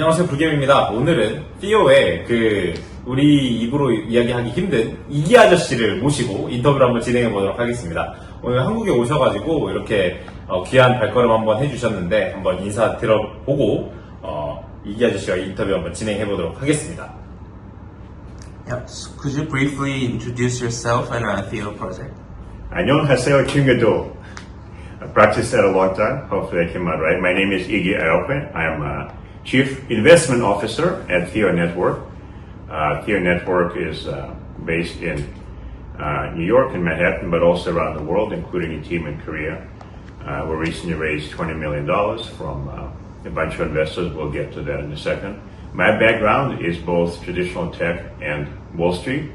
안녕하세요, 불겜입니다. 오늘은 Theo의 우리 입으로 이야기하기 힘든 이기아저씨를 모시고 인터뷰를 한번 진행해 보도록 하겠습니다. 오늘 한국에 오셔가지고 이렇게 귀한 발걸음 한번 해주셨는데 한번 인사 들어보고 이기아저씨와 인터뷰 한번 진행해 보도록 하겠습니다. Yep. Could you briefly introduce yourself and Theo project? 안녕하세요, 친구들. I practiced that a long time. Hopefully I came out right. My name is Igiajoshi. I am a Chief Investment Officer at Theo Network. Theo Network is based in New York and Manhattan, but also around the world, including a team in Korea. We recently raised $20 million from a bunch of investors. We'll get to that in a second. My background is both traditional tech and Wall Street.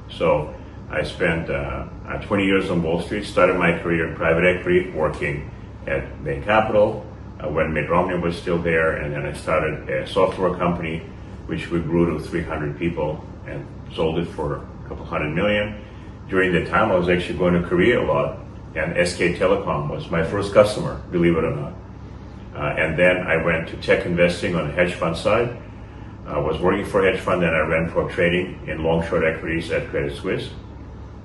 So I spent 20 years on Wall Street, started my career in private equity, working at Bain Capital when Mitt Romney was still there, and then I started a software company which we grew to 300 people and sold it for a couple $100 million. During the time I was actually going to Korea a lot, and SK Telecom was my first customer, believe it or not. And then I went to tech investing on the hedge fund side. I was working for a hedge fund, then I ran prop trading in long-short equities at Credit Suisse,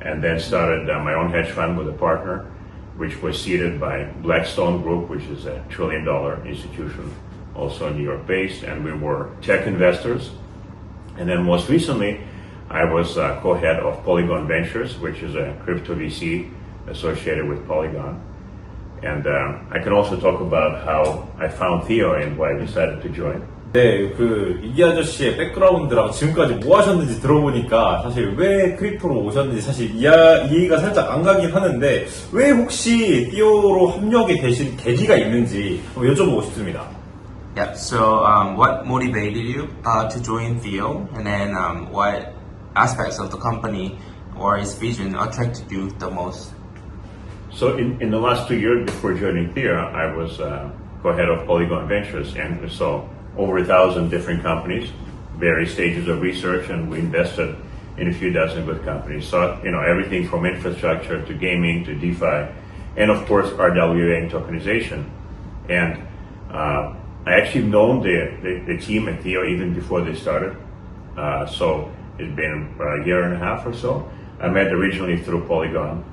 and then started my own hedge fund with a partner, which was seeded by Blackstone Group, which is a $1 trillion institution, also New York-based, and we were tech investors. And then most recently, I was co-head of Polygon Ventures, which is a crypto VC associated with Polygon. And I can also talk about how I found Theo and why I decided to join. 네, 이기아저씨의 백그라운드랑 지금까지 뭐 하셨는지 들어보니까 사실 왜 크립토로 오셨는지 사실 이해가 살짝 안 가긴 하는데 왜 혹시 Theo로 합류하게 되신 계기가 있는지 한번 여쭤보고 싶습니다. Yeah. So, what motivated you to join Theo, and then what aspects of the company or its vision attracted you the most? So in the last 2 years before joining Theo, I was co-head of Polygon Ventures, and so over 1,000 different companies, various stages of research, and we invested in a few dozen good companies. So, everything from infrastructure to gaming to DeFi, and of course RWA and tokenization. And I actually known the team at Theo even before they started. So it's been a year and a half or so. I met originally through Polygon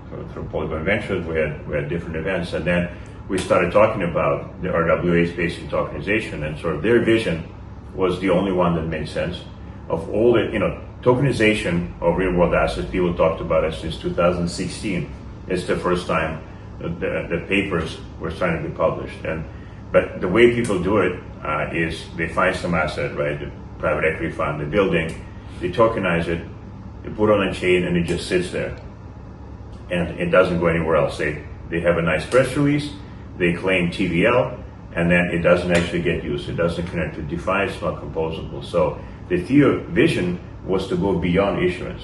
Ventures. We had different events, and then we started talking about the RWA space in tokenization, and sort of their vision was the only one that made sense. Of all the, tokenization of real world assets, people talked about it since 2016. It's the first time the papers were starting to be published. But the way people do it is they find some asset, right? The private equity fund, the building, they tokenize it, they put it on a chain, and it just sits there. And it doesn't go anywhere else. They have a nice press release, they claim TVL, and then it doesn't actually get used. It doesn't connect to DeFi, it's not composable. So the Theo vision was to go beyond issuance,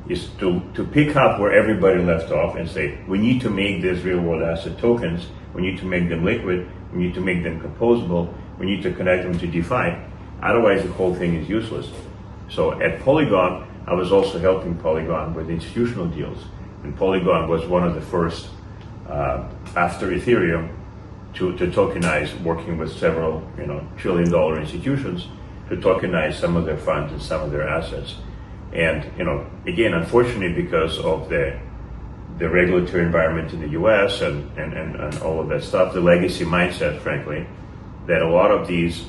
is to pick up where everybody left off and say, we need to make these real world asset tokens, we need to make them liquid, we need to make them composable, we need to connect them to DeFi, otherwise the whole thing is useless. So at Polygon, I was also helping Polygon with institutional deals, and Polygon was one of the first after Ethereum to tokenize, working with several $1 trillion institutions to tokenize some of their funds and some of their assets. And again, unfortunately, because of the regulatory environment in the US and all of that stuff, the legacy mindset, frankly, that a lot of these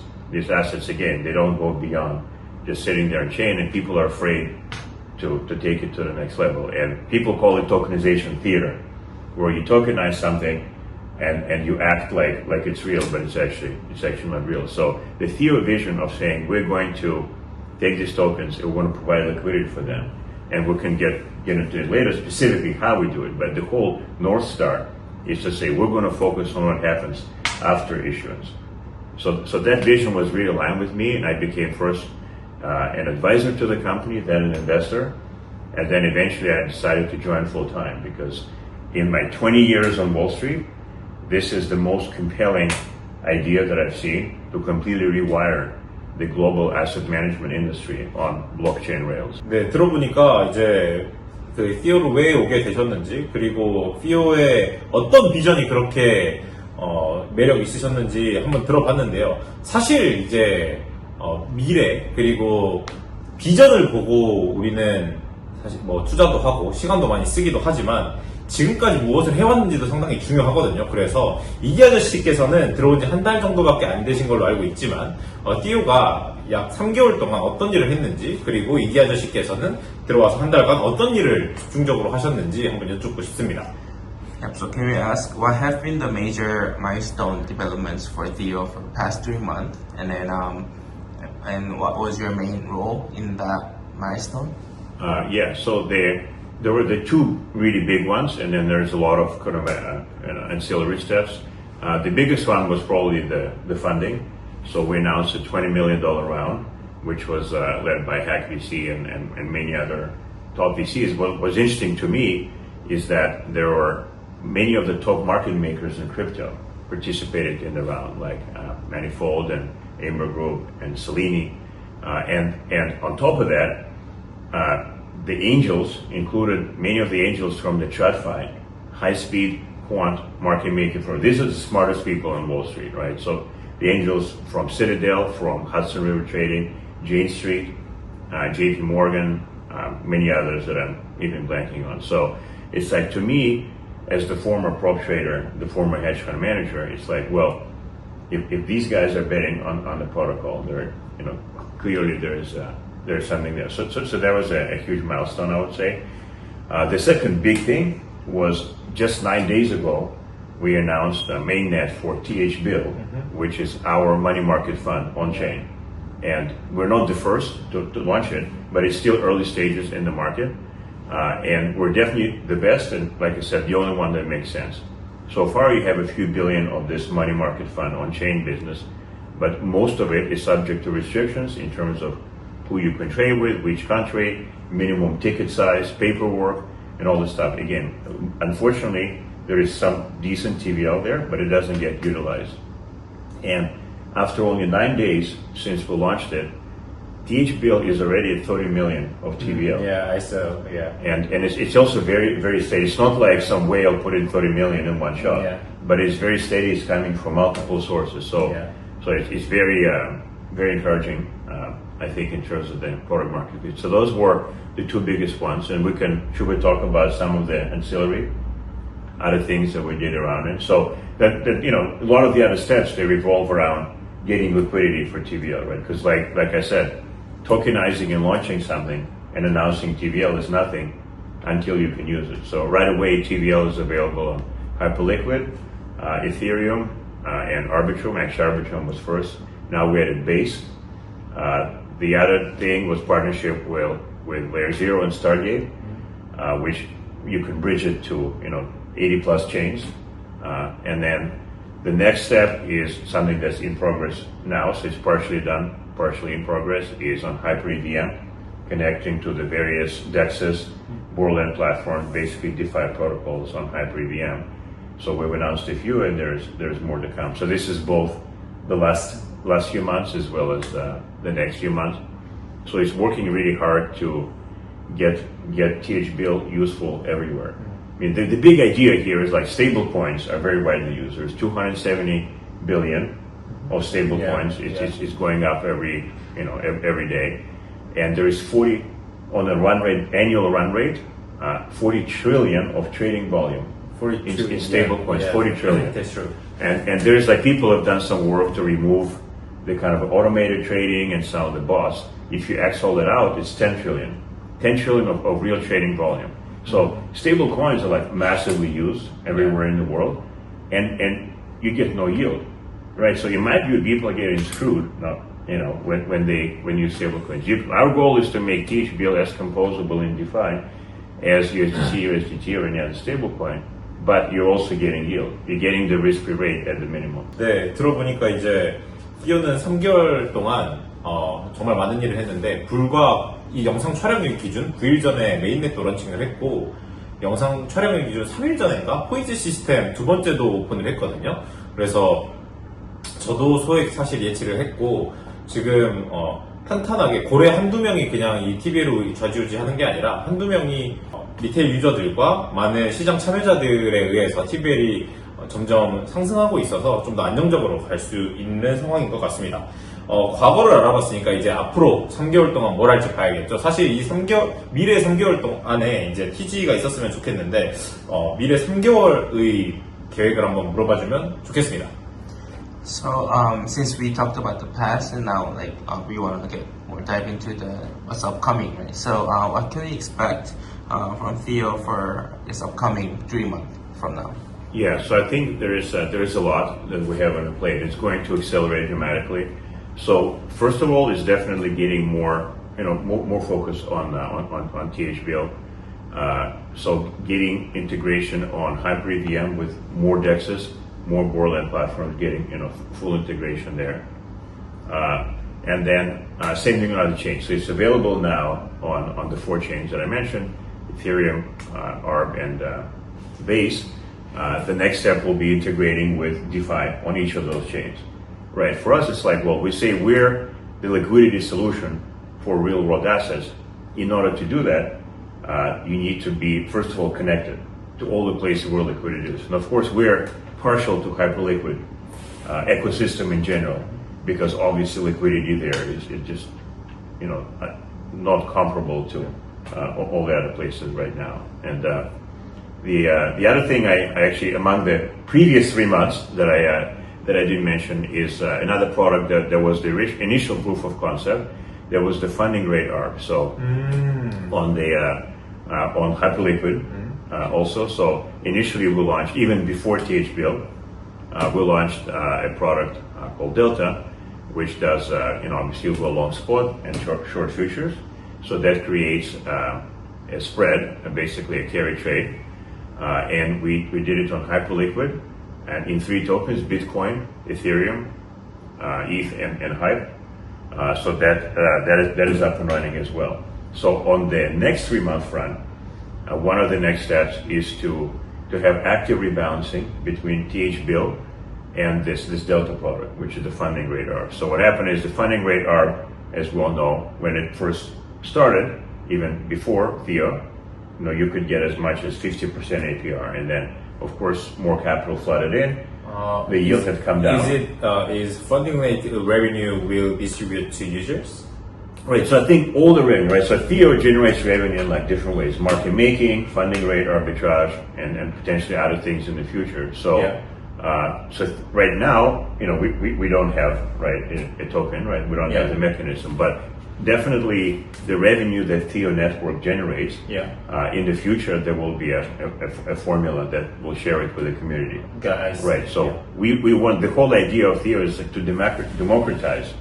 assets, again, they don't go beyond just sitting there on chain, and people are afraid to take it to the next level. And people call it tokenization theater, where you tokenize something and you act like it's real, but it's actually not real. So the Theo vision of saying we're going to take these tokens and we're going to provide liquidity for them, and we can get into it later specifically how we do it, but the whole North Star is to say we're going to focus on what happens after issuance. So that vision was really aligned with me, and I became first an advisor to the company, then an investor, and then eventually I decided to join full time, because in my 20 years on Wall Street, this is the most compelling idea that I've seen to completely rewire the global asset management industry on blockchain rails. 네, 들어보니까 이제 Theo로 왜 오게 되셨는지, 그리고 Theo의 어떤 비전이 그렇게 매력 있으셨는지 한번 들어봤는데요. 사실 이제 미래 그리고 비전을 보고 우리는 사실 뭐 투자도 하고 시간도 많이 쓰기도 하지만 지금까지 무엇을 해왔는지도 상당히 중요하거든요. 그래서 이기아저씨께서는 들어온 지 한 달 정도밖에 안 되신 걸로 알고 있지만 띠오가 약 3개월 동안 어떤 일을 했는지 그리고 이기아저씨께서는 들어와서 한 달간 어떤 일을 집중적으로 하셨는지 한번 여쭙고 싶습니다. Yep, so can we ask what have been the major milestone developments for Theo for the past 3 months, and then and what was your main role in that milestone? Yeah, so there were the two really big ones, and then there's a lot of kind of ancillary steps. The biggest one was probably the funding. So we announced a $20 million round, which was led by Hack VC and many other top VCs. What was interesting to me is that there were many of the top market makers in crypto participated in the round, like Manifold and Amber Group and Selene. And on top of that, the angels included many of the angels from the TradFi, high-speed quant market maker firm. These are the smartest people on Wall Street, right? So the angels from Citadel, from Hudson River Trading, Jane Street, JP Morgan, many others that I'm even blanking on. So it's like, to me, as the former prop trader, the former hedge fund manager, it's like, well, if these guys are betting on the protocol, there, clearly there's something there. So that was a huge milestone, I would say. The second big thing was just 9 days ago, we announced a mainnet for TH-Bill, which is our money market fund on chain. And we're not the first to launch it, but it's still early stages in the market. And we're definitely the best, and like I said, the only one that makes sense. So far, you have a few billion of this money market fund on-chain business, but most of it is subject to restrictions in terms of who you can trade with, which country, minimum ticket size, paperwork, and all this stuff. Again, unfortunately, there is some decent TV out there, but it doesn't get utilized. And after only 9 days since we launched it, TH-Bill is already at 30 million of TVL. Yeah, I saw, yeah. And it's also very, very steady. It's not like some whale put in 30 million in one shot, but it's very steady. It's coming from multiple sources. So it's very, very encouraging, I think, in terms of the product market fit. So those were the two biggest ones. And should we talk about some of the ancillary other things that we did around it? So that a lot of the other steps, they revolve around getting liquidity for TVL, right? Because like I said, tokenizing and launching something and announcing TVL is nothing until you can use it. So right away, TVL is available on Hyperliquid, Ethereum, and Arbitrum. Actually, Arbitrum was first. Now we added Base. The other thing was partnership with Layer 0 and Stargate, which you can bridge it to 80 plus chains. And then the next step is something that's in progress now, so it's partially done, partially in progress, is on HyperEVM, connecting to the various DEXs, Borland platforms, basically DeFi protocols on HyperEVM. So we've announced a few, and there's more to come. So this is both the last few months as well as the next few months. So it's working really hard to get TH-Bill useful everywhere. I mean, the big idea here is like stable coins are very widely used. There's 270 billion of stable coins. It's going up every day. And there is 40 on a annual run rate, 40 trillion of trading volume in stable coins, 40 trillion. That's true. And there's like people have done some work to remove the kind of automated trading and some of the bots. If you all that out, it's 10 trillion. 10 trillion of real trading volume. So stable coins are like massively used everywhere in the world, and you get no yield, right? So in my view, people are getting screwed now, when you use stable coins. Our goal is to make TH-Bill as composable in DeFi as USDC, USDT, or any other stable coin, but you're also getting yield. You're getting the risk-free rate at the minimum. 네, 들어보니까 이제 띠오는 3개월 동안 정말 많은 일을 했는데 불과 이 영상 촬영일 기준 9일 전에 메인넷도 런칭을 했고 영상 촬영일 기준 3일 전인가 포이즈 시스템 두 번째도 오픈을 했거든요. 그래서 저도 소액 사실 예치를 했고 지금 탄탄하게 고래 한두 명이 그냥 이 TV로 좌지우지 하는 게 아니라 한두 명이 리테일 유저들과 많은 시장 참여자들에 의해서 TVL이 점점 상승하고 있어서 좀 더 안정적으로 갈 수 있는 상황인 것 같습니다. 과거를 알아봤으니까 이제 앞으로 3개월 동안 뭘 할지 봐야겠죠. 사실 이 3개월, 미래 3개월 동안에 이제 TG가 있었으면 좋겠는데, 미래 3개월의 계획을 한번 물어봐주면 좋겠습니다. So since we talked about the past and now we want to get more dive into the what's upcoming, right? So what can we expect from Theo for this upcoming 3 months from now? Yeah, so I think there is a lot that we have on the plate. It's going to accelerate dramatically. So first of all, is definitely getting more focus on THBL. So getting integration on Hyper EVM with more DEXs, more Borland platforms, getting full integration there. And then same thing on other chains. So it's available now on the 4 chains that I mentioned, Ethereum, ARB, and Base. The next step will be integrating with DeFi on each of those chains. Right. For us, it's like, well, we say we're the liquidity solution for real world assets. In order to do that, you need to be, first of all, connected to all the places where liquidity is. And of course, we're partial to Hyperliquid ecosystem in general, because obviously liquidity there is just, not comparable to all the other places right now. And the other thing I actually, among the previous 3 months that I didn't mention is another product that was the initial proof of concept. There was the funding rate ARB. So on Hyperliquid also. So initially we launched, even before THBL, we launched a product called Delta, which does obviously a long spot and short futures. So that creates a spread, basically a carry trade, and we did it on Hyperliquid. And in 3 tokens, Bitcoin, Ethereum, ETH, and Hype. So that is up and running as well. So on the next 3-month front, one of the next steps is to have active rebalancing between THBIL and this Delta product, which is the funding rate ARB. So what happened is the funding rate ARB, as we all know, when it first started, even before Theo, you could get as much as 50% APR, and then of course more capital flooded in. The yield had come down. Is funding rate revenue will distribute to users? Right, so I think all the revenue, right? So Theo generates revenue in different ways: market making, funding rate arbitrage, and potentially other things in the future. So, so right now, we don't have a token, right? We don't have the mechanism, but definitely the revenue that Theo Network generates. In the future, there will be a formula that will share it with the community. Guys, right. So we want, the whole idea of Theo is to democratize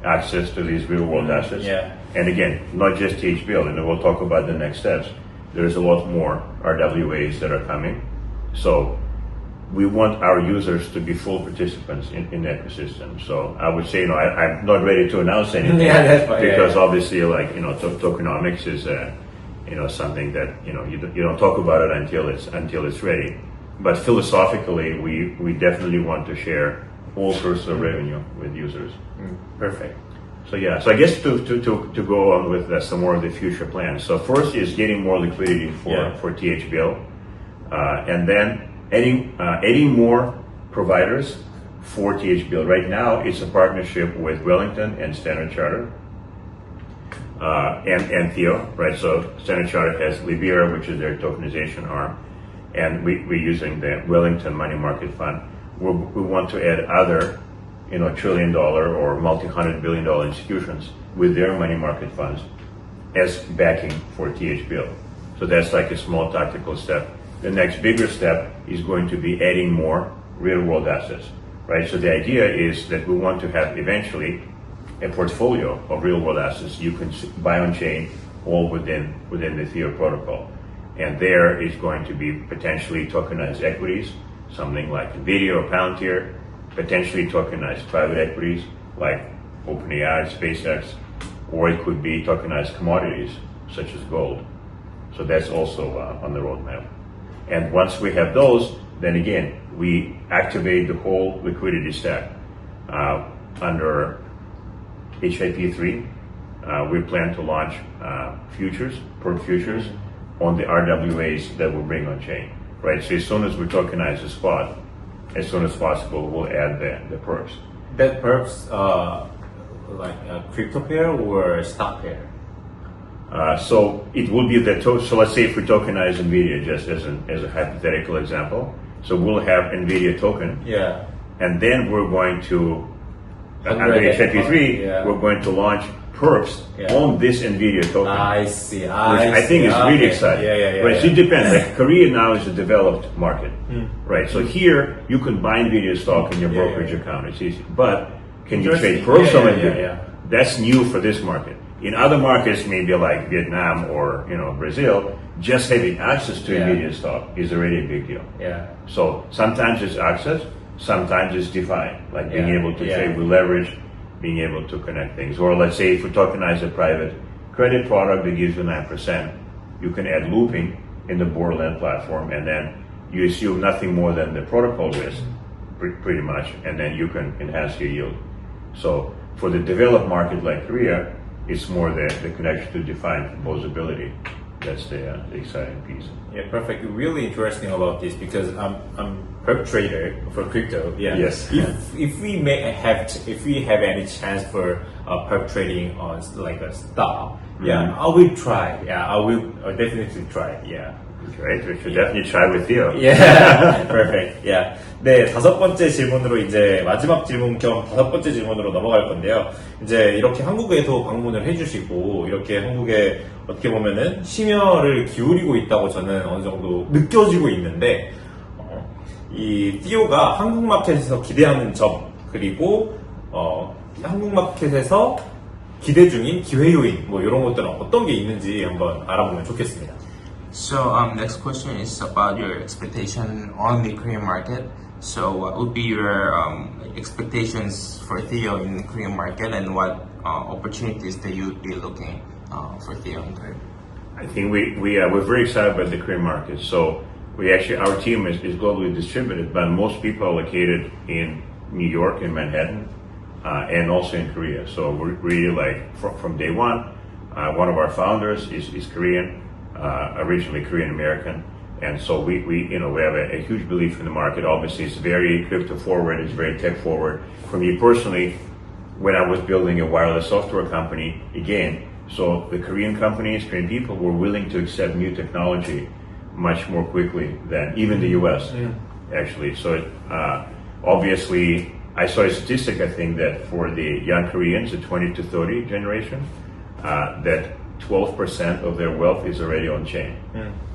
access to these real world assets. And again, not just THBL, and we'll talk about the next steps. There's a lot more RWAs that are coming. So we want our users to be full participants in the ecosystem. So I would say, I'm not ready to announce anything because obviously, tokenomics is, something that you don't talk about it until it's ready. But philosophically, we definitely want to share all sources of revenue with users. Perfect. So so I guess to go on with some more of the future plans. So first is getting more liquidity for THBL, and then adding more providers for THBL. Right now, it's a partnership with Wellington and Standard Chartered, and Theo, right? So Standard Chartered has Libera, which is their tokenization arm, and we're using the Wellington Money Market Fund. We want to add other, $1 trillion or multi-$100 billion institutions with their money market funds as backing for THBL. So that's like a small tactical step. The next bigger step is going to be adding more real-world assets, right? So the idea is that we want to have eventually a portfolio of real-world assets you can buy on chain, all within the Theo protocol. And there is going to be potentially tokenized equities, something like NVIDIA or Palantir, potentially tokenized private equities like OpenAI, SpaceX, or it could be tokenized commodities such as gold. So that's also on the roadmap. And once we have those, then again, we activate the whole liquidity stack. Under HIP3, we plan to launch futures, perp futures, on the RWAs that we'll bring on chain, right? So as soon as we tokenize the spot, as soon as possible, we'll add the perps. That perps, like a crypto pair or stock pair? So it will be so let's say if we tokenize NVIDIA just as a hypothetical example. So we'll have NVIDIA token. Yeah. And then we're going to, under Under HIP3, yeah. we're going to launch perps Yeah. on this NVIDIA token. I see. Which I think is really exciting. Yeah. Right, so it depends. Like Korea now is a developed market, right? So here you can buy NVIDIA stock in your brokerage account. It's easy. But can you trade perps on NVIDIA? That's new for this market. In other markets, maybe like Vietnam or Brazil, just having access to NVIDIA stock is already a big deal. Yeah. So sometimes it's access, sometimes it's DeFi, like being able to trade with leverage, being able to connect things. Or let's say if we tokenize a private credit product that gives you 9%, you can add looping in the Borderland platform, and then you assume nothing more than the protocol risk, pretty much, and then you can enhance your yield. So for the developed market like Korea, it's more the connection to DeFi and composability. That's the exciting piece. Yeah, perfect. Really interesting about this because I'm perp trader for crypto. Yeah. Yes. If we have any chance for perp trading on like a stock, I will try. Yeah, I will definitely try. Yeah. Right, we should definitely try with Theo. Yeah, perfect. Yeah. 네, 다섯 번째 질문으로 이제 마지막 질문 겸 다섯 번째 질문으로 넘어갈 건데요. 이제 이렇게 한국에도 방문을 해주시고 이렇게 한국에 어떻게 보면은 심혈을 기울이고 있다고 저는 어느 정도 느껴지고 있는데 이 Theo가 한국 마켓에서 기대하는 점 그리고 한국 마켓에서 기대 중인 기회 요인 뭐 이런 것들은 어떤 게 있는지 한번 알아보면 좋겠습니다. So next question is about your expectation on the Korean market. So what would be your expectations for Theo in the Korean market, and what opportunities that you would be looking for Theo in Korea? I think we're very excited about the Korean market. So our team is globally distributed, but most people are located in New York, in Manhattan, and also in Korea. So we're really like from day one. One of our founders is Korean, originally Korean American, and so we have a huge belief in the market. Obviously, it's very crypto forward, it's very tech forward. For me personally, when I was building a wireless software company, again, so the Korean companies, Korean people were willing to accept new technology much more quickly than even the US, actually. So obviously, I saw a statistic, I think, that for the young Koreans, the 20 to 30 generation, that 12% of their wealth is already on chain,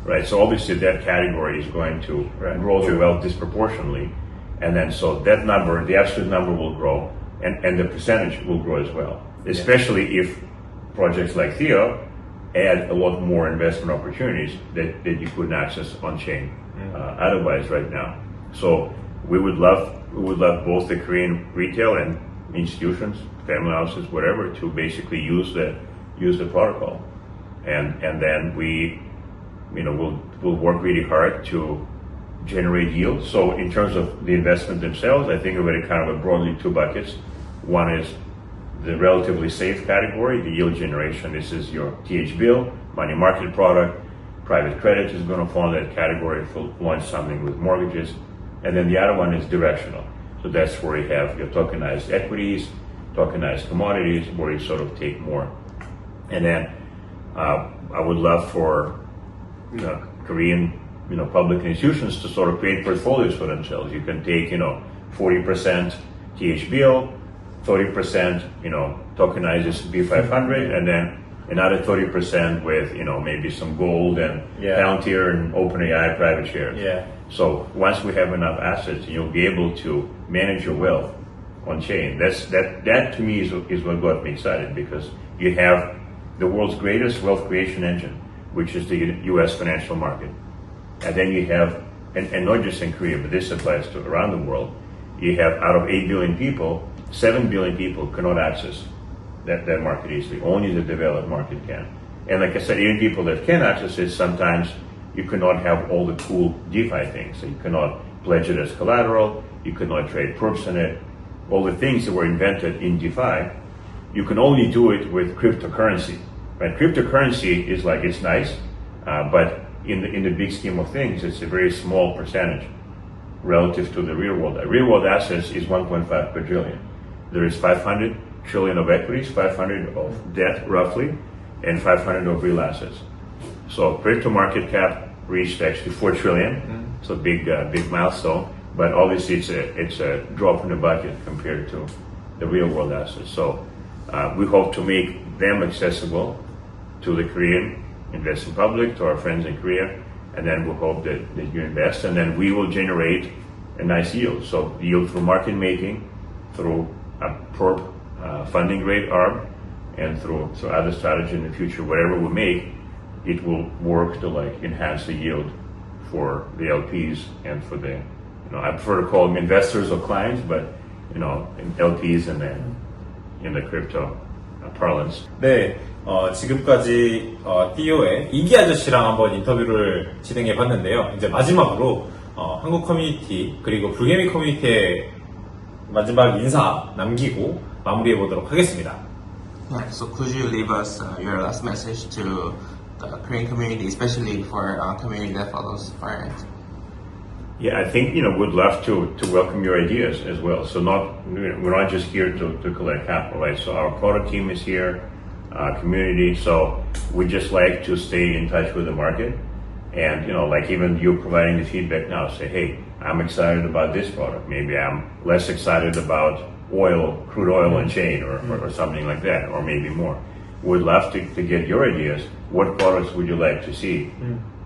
right? So obviously that category is going to grow the wealth disproportionately. And then so that number, the absolute number will grow, and the percentage will grow as well, especially if projects like Theo add a lot more investment opportunities that you couldn't access on chain otherwise right now. So we would love both the Korean retail and institutions, family houses, whatever, to basically use the protocol, and then we'll work really hard to generate yield. So in terms of the investment themselves, I think of it kind of broadly two buckets. One is the relatively safe category, the yield generation. This is your TH bill, money market product, private credit is going to fall in that category if you launch something with mortgages. And then the other one is directional. So that's where you have your tokenized equities, tokenized commodities, where you sort of take more. And then I would love for Korean public institutions to sort of create portfolios for themselves. You can take 40% TH bill, 30% tokenized S&P 500, and then another 30% with maybe some gold and Palantir and OpenAI private shares. Yeah. So once we have enough assets, you'll be able to manage your wealth on chain. That to me is what got me excited, because you have the world's greatest wealth creation engine, which is the U.S. financial market. And then you have, and not just in Korea, but this applies to around the world, you have out of 8 billion people, 7 billion people cannot access that market easily. Only the developed market can. And like I said, even people that can access it, sometimes you cannot have all the cool DeFi things. So you cannot pledge it as collateral, you cannot trade perps in it. All the things that were invented in DeFi, you can only do it with cryptocurrency. Right? Cryptocurrency is like, it's nice, but in the big scheme of things, it's a very small percentage relative to the real world. Real world assets is 1.5 quadrillion. There is 500 trillion of equities, 500 of debt roughly, and 500 of real assets. So crypto market cap reached actually 4 trillion. So big milestone. But obviously it's a drop in the bucket compared to the real world assets. So we hope to make them accessible to the Korean investing public, to our friends in Korea, and then we'll hope that you invest, and then we will generate a nice yield. So yield through market making, through a perp funding rate arm, and through other strategy in the future. Whatever we make, it will work to like enhance the yield for the LPs and for the, I prefer to call them investors or clients, but LPs in the crypto parlance. 네, 지금까지 티오의 이기 아저씨랑 한번 인터뷰를 진행해 봤는데요. 이제 마지막으로 한국 커뮤니티 그리고 불개미 커뮤니티의 마지막 인사 남기고 마무리해 보도록 하겠습니다. Yeah, so could you leave us your last message to the Korean community, especially for community that follows FIRE-ANTERVIEW? Yeah, I think we'd love to welcome your ideas as well. So we're not just here to collect capital, right? So our product team is here, community. So we just like to stay in touch with the market, and like even you providing the feedback now, say, hey, I'm excited about this product. Maybe I'm less excited about crude oil and chain, or something like that, or maybe more. We'd love to get your ideas. What products would you like to see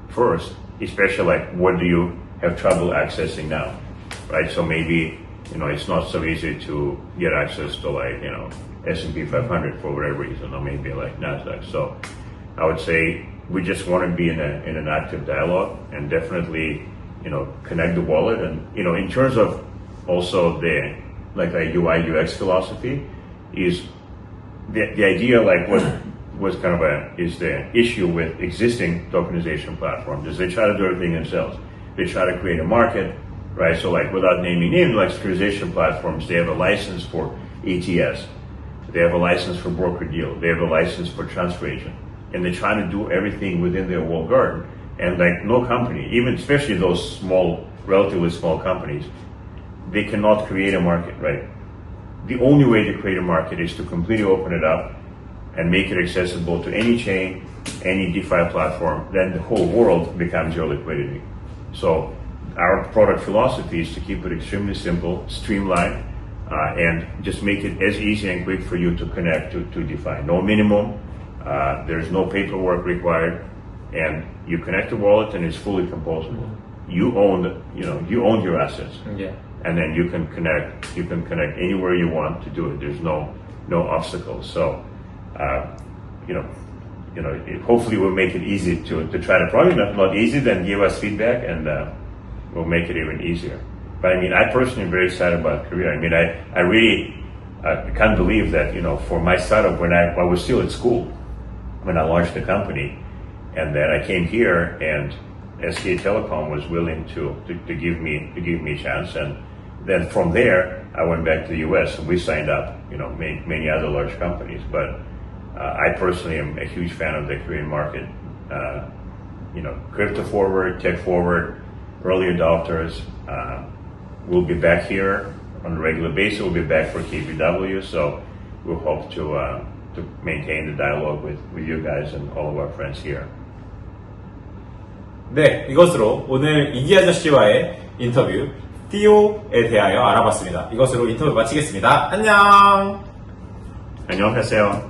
first? Especially like what do you have trouble accessing now, right? So maybe it's not so easy to get access to like S&P 500 for whatever reason, or maybe like Nasdaq. So I would say we just want to be in an active dialogue, and definitely connect the wallet. And in terms of also the like a UI UX philosophy, is the idea like what was kind of is the issue with existing tokenization platforms is they try to do everything themselves. They try to create a market, right? So like without naming names, like securitization platforms, they have a license for ETS. They have a license for broker deal. They have a license for transfer agent. And they're trying to do everything within their walled garden. And like no company, even especially those small, relatively small companies, they cannot create a market, right? The only way to create a market is to completely open it up and make it accessible to any chain, any DeFi platform. Then the whole world becomes your liquidity. So our product philosophy is to keep it extremely simple, streamlined, and just make it as easy and quick for you to connect to DeFi. No minimum, there's no paperwork required, and you connect the wallet and it's fully composable. You own your assets. Yeah. And then you can connect anywhere you want to do it. There's no obstacles. So hopefully we'll make it easy to try to, probably not easy, then give us feedback, and we'll make it even easier. But I mean, I personally am very excited about Korea. I mean, I really can't believe that, for my startup, when I was still at school, when I launched the company, and then I came here, and SK Telecom was willing to give me a chance, and then from there, I went back to the US, and we signed up, many other large companies. But I personally am a huge fan of the Korean market. Crypto forward, tech forward, early adopters. We'll be back here on a regular basis. We'll be back for KBW. So we'll hope to maintain the dialogue with you guys and all of our friends here. 네, 이것으로 오늘 이기아저씨와의 인터뷰 Theo에 대하여 알아봤습니다. 이것으로 인터뷰 마치겠습니다. 안녕! 안녕하세요.